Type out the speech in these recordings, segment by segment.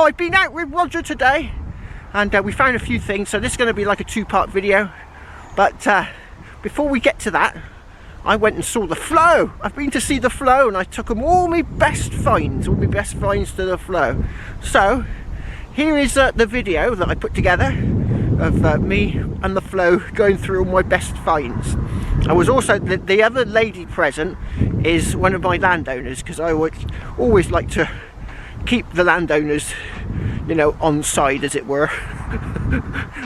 Oh, I've been out with Roger today, and we found a few things, so this is going to be like a two-part video. But before we get to that, I went and saw the flow. I've been to see the flow, and I took them all my best finds to the flow. So here is the video that I put together of me and the flow going through all my best finds. I was also, the other lady present is one of my landowners, because I would always like to keep the landowners, you know, on side, as it were.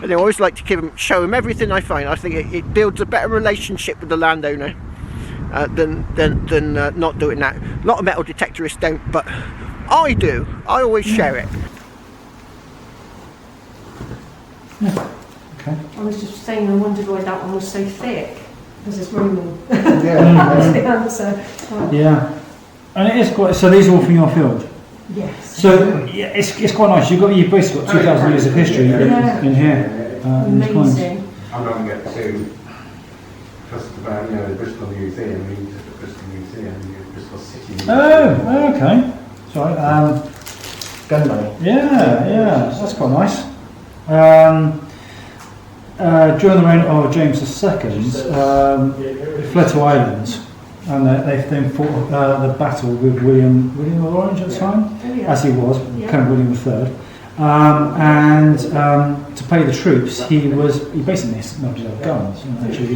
And I always like to show them everything I find. I think it builds a better relationship with the landowner than not doing that. A lot of metal detectorists don't, but I do. I always share it. Yeah. Okay. I was just saying, I wondered why that one was so thick, because it's Roman. Yeah. That's the answer. Oh. Yeah, and it is quite. So these are all from your field. Yes. So yeah, it's quite nice. You've basically got 2,000 years of history in here. In these coins. I'm not going to get too fussed about, you know, the Bristol Museum. I mean, just the Bristol Museum, the Bristol City Museum. Oh, okay. Sorry. Gun money. Yeah, that's quite nice. During the reign of James II, he fled to Ireland, and they then fought the battle with William of Orange at the time, as he was, kind of William III. And to pay the troops, he basically smuggled out guns. Actually,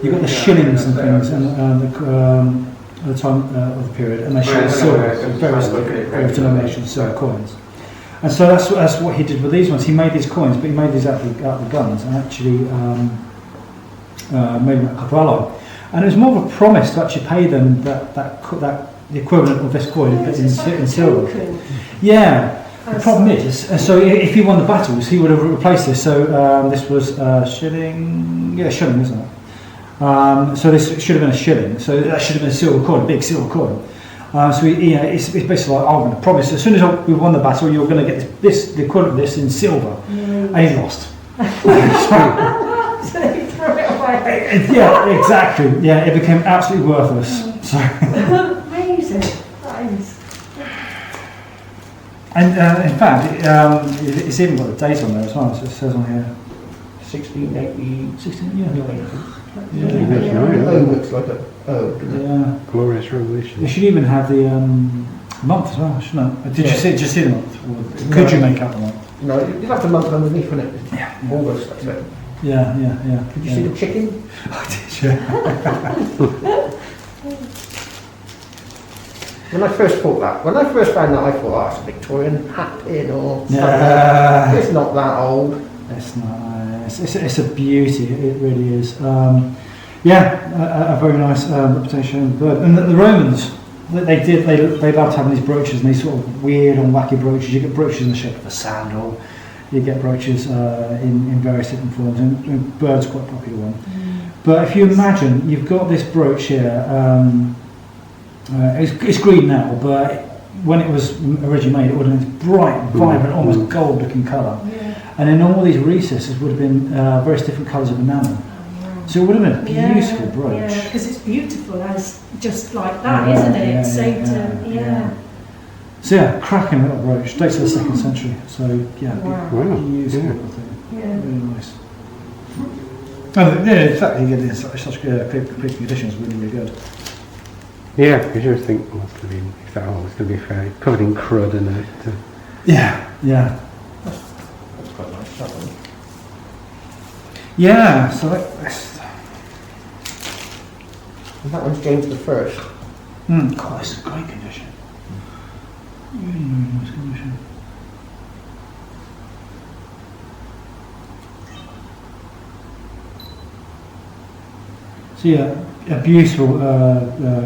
you got the shillings and things, and at the time of the period, and they showed silver, various denominations, silver coins. And so that's what he did with these ones. He made these coins, but he made these out of the guns, and actually made them a alloy. And it was more of a promise to actually pay them the equivalent of this coin in silver. Yeah. The problem is, so if he won the battles, he would have replaced this. So this was shilling, shilling, isn't it? So this should have been a shilling. So that should have been a silver coin, a big silver coin. So it's basically like, I'm going to promise, as soon as we won the battle, you're going to get the equivalent of this in silver. And he lost. So he threw it away. Yeah, exactly. Yeah, it became absolutely worthless. So. Amazing. That is. And in fact, it's even got the date on there as well. So it says on here 1680. 16, yeah. Oh, looks like a Glorious Revolution. It should even have the month as well, shouldn't it? Did you see the month? Or could you make out the month? No, you'd have the month underneath, wouldn't it? Yeah. August, that's it. Yeah. Did you see the chicken? I did, yeah. When I first found that, I thought, it's a Victorian hat pin or something. Yeah. It's not that old. It's nice. It's a beauty. It really is. A very nice reputation. But and the Romans, they loved having these brooches, and these sort of weird and wacky brooches. You get brooches in the shape of a sandal. You get brooches in various different forms, and bird's quite a popular one. But if you imagine, you've got this brooch here. It's green now, but when it was originally made, it would have been bright, vibrant, almost gold-looking colour. Yeah. And then all these recesses would have been various different colours of enamel. So it would have been a beautiful brooch. Yeah, because it's beautiful as just like that, isn't it? So yeah, cracking little brooch. Dates of the 2nd century. So yeah, beautiful thing. Yeah. Really nice. Oh, yeah, in fact, you get such quick conditions, really good. Yeah, because you think, it's going to be fairly covered in crud and Yeah. That's quite nice, that one. Yeah, so that's... And that one's James I. God, this is great condition. Really nice condition. So yeah, a beautiful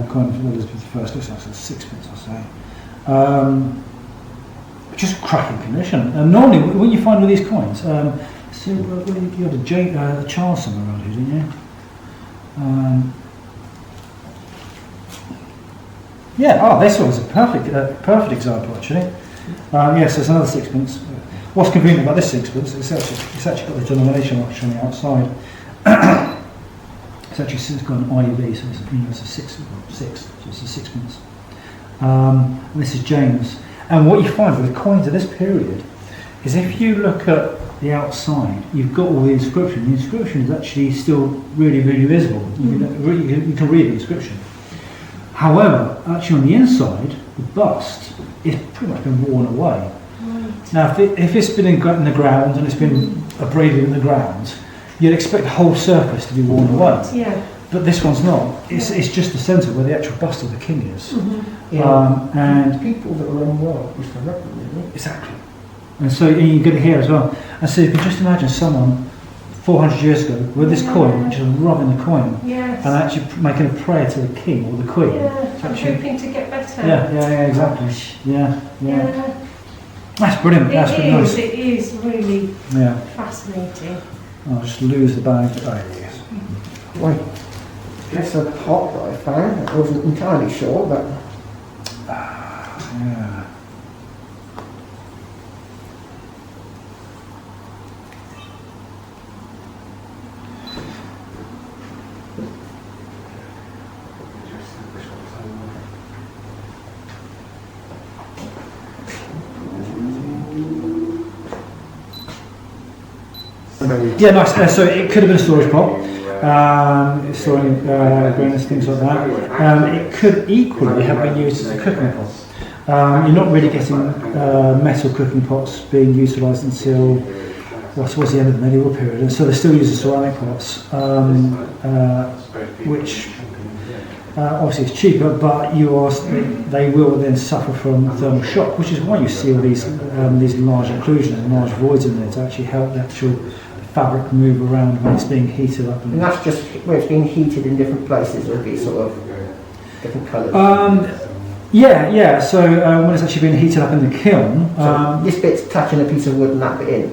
coin from Elizabeth I. Looks like it's sixpence, I'll say. Just cracking condition. And normally, when you find all these coins, so you had a Charles somewhere around here, didn't you? This one's a perfect example actually. Yes, there's another sixpence. What's convenient about this sixpence? It's actually got the denomination mark on the outside. It's actually got an IUV, so it's a six, so it's a sixpence. And this is James. And what you find with coins of this period is if you look at the outside, you've got all the inscription. The inscription is actually still really, really visible. You can read the inscription. However, actually on the inside, the bust is pretty much been worn away. Right. Now, if it's been in the ground and it's been abraded in the ground, you'd expect the whole surface to be worn away. Yeah. But this one's not. It's just the centre where the actual bust of the king is. Mm-hmm. And people that are unwell used to reckon, really. exactly. And so you get it here as well. And so you can just imagine someone 400 years ago with this coin, just rubbing the coin, Yes. and actually making a prayer to the king or the queen. Yeah, to I'm actually, hoping to get better. yeah, exactly. Yeah. Yeah. That's brilliant. That's pretty nice. It is really Yeah. fascinating. I'll just lose the bag. Oh, yes. Right. That's a pot that I found. I wasn't entirely sure, but Yeah. Yeah, nice. So it could have been a storage pot, storing grains, things like that. It could equally have been used as a cooking pot. You're not really getting metal cooking pots being utilised until towards the end of the medieval period, and so they're still using ceramic pots, which obviously is cheaper, but they will then suffer from thermal shock, which is why you see all these large occlusions and large voids in there to actually help the actual fabric move around when it's being heated up. and that's just where it's being heated in different places. It'll be sort of different colours. Yeah. So when it's actually being heated up in the kiln, So this bit's touching a piece of wood and that bit in.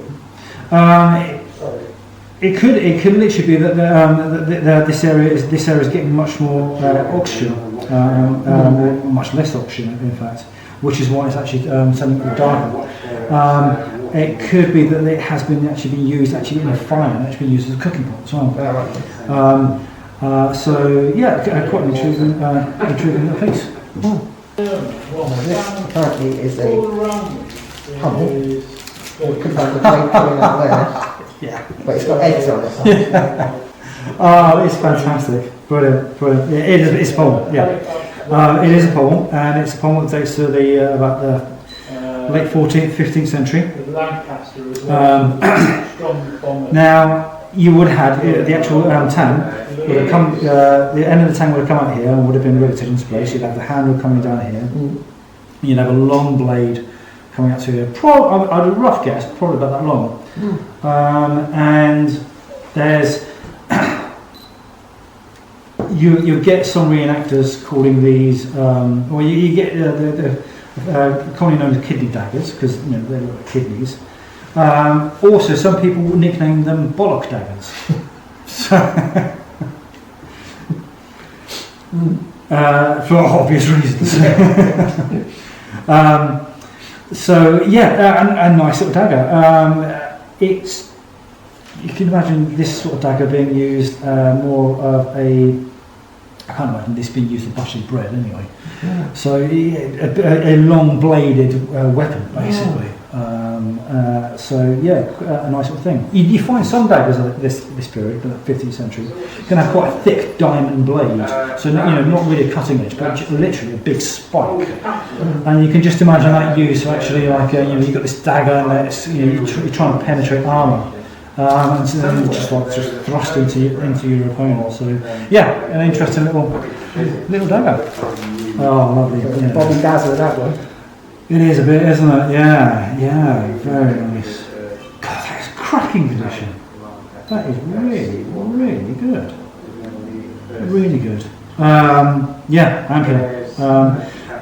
it could literally be that this area is getting much more oxygen, or much less oxygen in fact, which is why it's actually something darker. It could be that it has been used in a fire and actually been used as a cooking pot as well. So yeah, quite an intriguing piece. This apparently is a pummel. Could have the plate coming out there. Yeah. But it's got eggs on it. Oh, it's fantastic. Brilliant. Yeah, it's a poem, yeah. It is a poem, and it's a poem that dates to about the late 14th, 15th century. Now, you would have the actual tang would have come, the end of the tang would have come out here and would have been riveted into place. You'd have the handle coming down here. You'd have a long blade coming out to here. I'd rough guess, probably about that long. And there's you get some reenactors calling these, or you get commonly known as kidney daggers, because they look like kidneys. Also, some people would nickname them bollock daggers. For obvious reasons. So yeah, a nice little dagger. You can imagine this sort of dagger being used more of a. I can't imagine this being used for butchering bread anyway. Yeah. So a long bladed weapon basically. So yeah, a nice little thing. You find some daggers at this period, the 15th century, can have quite a thick diamond blade. So not really a cutting edge, but literally a big spike. And you can just imagine that used for actually you've got this dagger and it's, you're trying to penetrate armour. And just thrust into your opponent. So yeah, an interesting little dagger. Oh, lovely. Yeah. Bobby Dazzler, that one. It is a bit, isn't it? Yeah, very nice. God, that is cracking condition. That is really, really good. Really good. Yeah, ampler.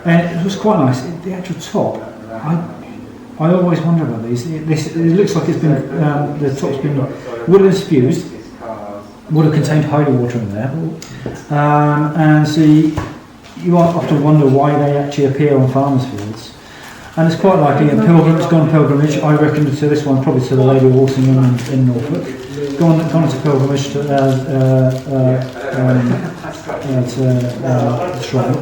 And it was quite nice. The actual top, I always wonder about these. It looks like it's been, the top's been, would have been spewed, would have contained holy water in there. And so you often wonder why they actually appear on farmers' fields. And it's quite likely a pilgrim's gone pilgrimage, I reckon, to this one, probably to the Lady of Walsingham in Norfolk. Gone to pilgrimage to the shrine.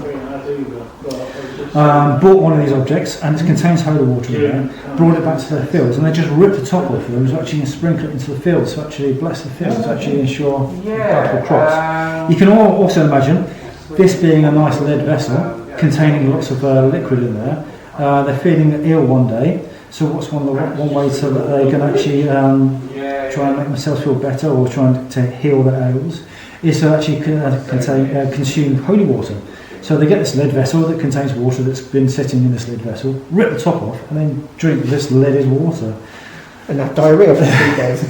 bought one of these objects and it contains holy water in there, brought it back to their fields, and they just ripped the top off them to actually sprinkle it into the fields to actually bless the fields, to actually ensure bountiful crops. You can also imagine this being a nice lead vessel containing lots of liquid in there. They're feeling ill one day, so what's one way so that they can actually try and make themselves feel better or trying to heal their ails is to actually consume holy water. So they get this lead vessel that contains water that's been sitting in this lead vessel, rip the top off, and then drink this leaded water. And have diarrhea for 3 days. I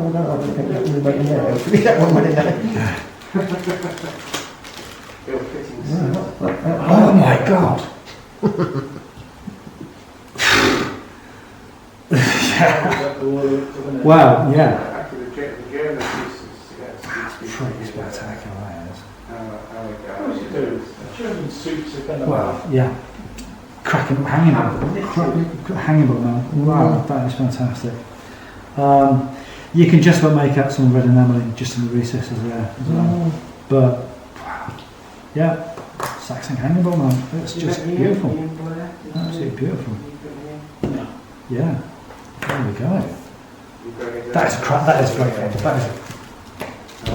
don't think that one went in there. Hopefully that one went in there. Oh my God! Wow, yeah. Pretty spectacular, that is. Wow, yeah. Cracking hanging boat now. Wow, that is fantastic. You can just about make out some red enamelling just in the recesses there as well. But wow, yeah, Saxon hanging boat now. It's just beautiful. Absolutely beautiful. Yeah. There we go. That is great.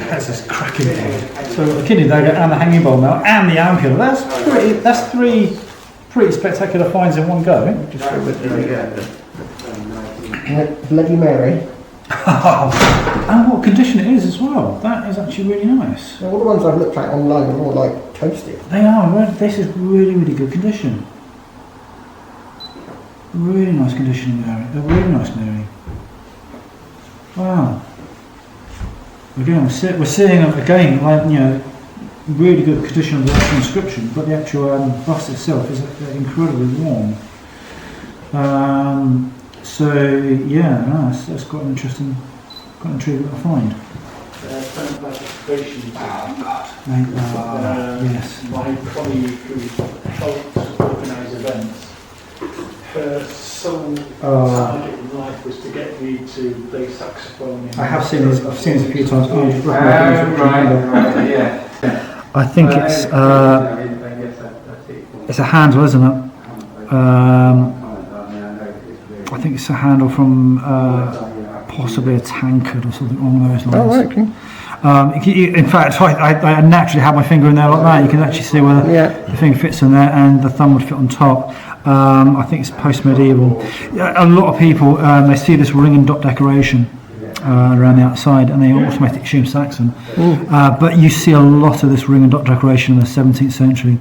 That is just cracking thing. So the kidney dagger and the hanging bowl now and the ampule. That's three pretty spectacular finds in one go. Just Bloody Mary. And what condition it is as well. That is actually really nice. All the ones I've looked at online are all like toasted. They are. This is really, really good condition. Really nice condition, Mary. A really nice Mary. Wow. Again, we're seeing again, like, you know, really good condition of the actual inscription, but the actual bust itself is incredibly warm. So yeah, no, that's quite an interesting, quite intriguing to find. Yes. My colleague who helped organise events, her sole target in life was to get me to play saxophone. I have seen this. I've seen this a few times. I think it's a handle, isn't it? I think it's a handle from possibly a tankard or something along those lines. Oh, right, okay. In fact, I naturally have my finger in there like that. You can actually see whether the finger fits in there, and the thumb would fit on top. I think it's post-medieval. A lot of people they see this ring and dot decoration around the outside, and they automatically assume Saxon. But you see a lot of this ring and dot decoration in the 17th century.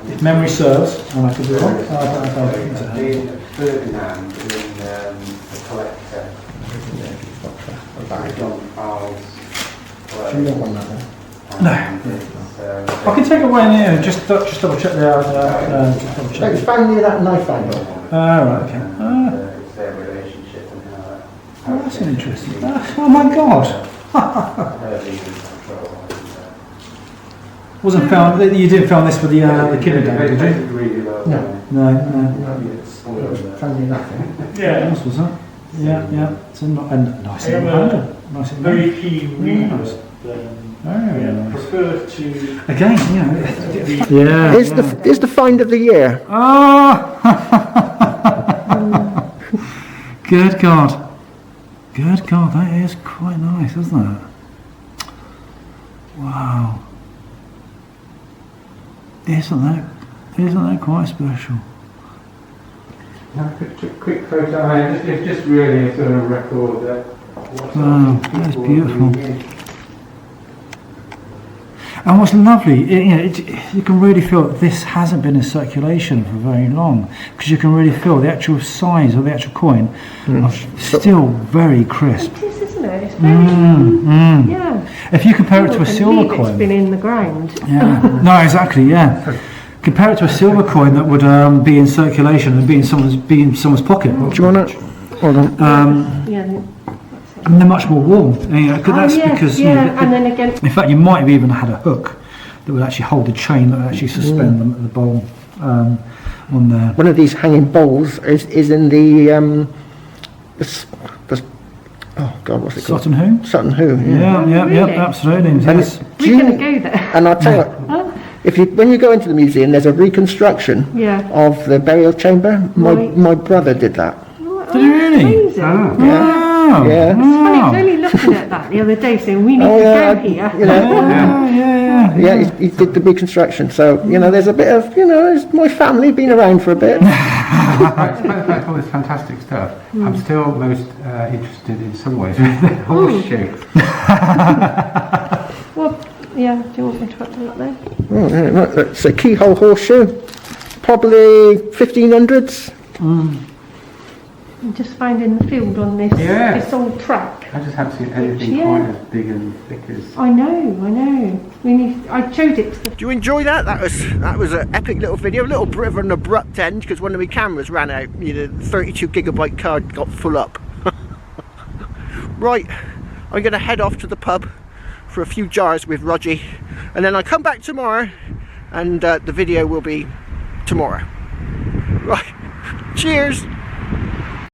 If memory serves, and I could be wrong, Ferdinand in the collector. Do you want one that No. I can take it away in here. Just double check the. it's found near that knife handle. Right. Okay. It's their relationship and how that. Oh, that's an interesting. Oh my God! Wasn't found. You didn't found this for the kidney dagger, did you? No. Found near that thing. Yeah, What else was that? Yeah. It's a nice little handle. Nice little very handle. keen reader. Very nice. Prefer to Again, yeah. Here's the find of the year. Oh! Good God. That is quite nice, isn't it? Wow. Isn't that quite special? Quick photo. It's just really a sort of record that. Wow, that's beautiful. And what's lovely, you can really feel that this hasn't been in circulation for very long, because you can really feel the actual size of the actual coin are still very crisp. It is, isn't it? It's very yeah. If you compare it to a silver It's coin, been in the ground. yeah, no, exactly, yeah. Compare it to a silver coin that would be in circulation and be in someone's pocket. Do you want to? Hold on. And they're much more warm. Because and then again. in fact, you might have even had a hook that would actually hold the chain that would actually suspend them at the bowl on there. One of these hanging bowls is in the Oh God, what's it called? Sutton Hoo? Sutton Hoo. Yeah, yeah, Really? yeah, absolutely. Yes. We're going to go there. And I'll tell you, if you when you go into the museum, there's a reconstruction Yeah. of the burial chamber. Right. My brother did that. Did you really? Amazing. Oh, Yeah. Funny, I was only looking at that the other day, saying we need to go here. You know, Yeah. he did the reconstruction. So you know, there's a bit of it's my family been around for a bit. Despite all this fantastic stuff, I'm still most interested in some ways with the horseshoe. Well, yeah. Do you want me to put that up there? Oh, yeah, right, it's a keyhole horseshoe, probably 1500s. I'm just finding the field on this this old track. I just haven't seen anything Yeah. quite as big and thick as. I know. I showed it to the. Do you enjoy that? That was an epic little video, a little bit of an abrupt end because one of my cameras ran out. The 32 gigabyte card got full up. Right, I'm going to head off to the pub for a few jars with Rogie, and then I'll come back tomorrow, and the video will be tomorrow. Right, cheers.